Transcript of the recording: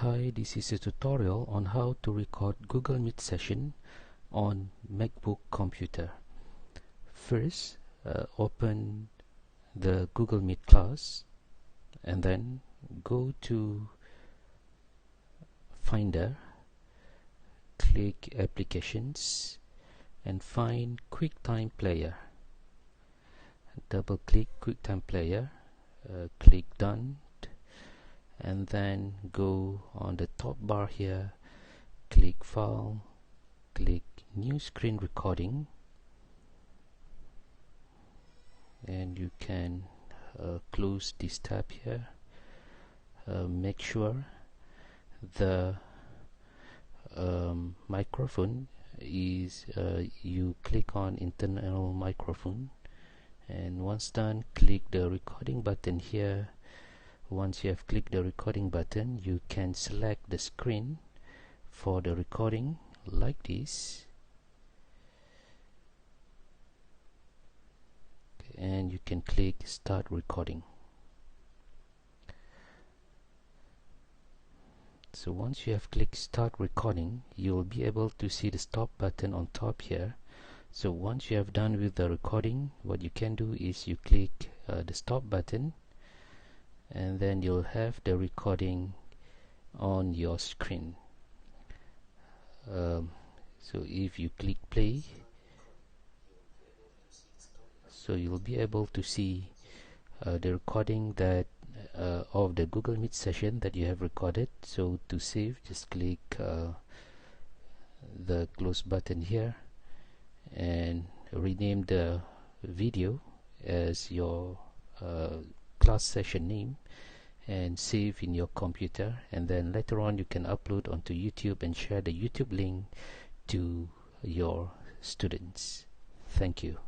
Hi, this is a tutorial on how to record Google Meet session on MacBook computer. First, open the Google Meet class and then go to Finder, click Applications and find QuickTime Player. Double click QuickTime Player, click Done, and then go on the top bar here, click File, click New Screen Recording, and you can close this tab here. Make sure the microphone is you click on internal microphone, and once done, click the recording button here. Once you have clicked the recording button, you can select the screen for the recording like this, and you can click Start Recording. So once you have clicked Start Recording, you will be able to see the stop button on top here. So once you have done with the recording, what you can do is you click the stop button, and then you'll have the recording on your screen. So if you click play, so you'll be able to see the recording that of the Google Meet session that you have recorded. So to save, just click the close button here and rename the video as your class session name and save in your computer, and then later on you can upload onto YouTube and share the YouTube link to your students. Thank you.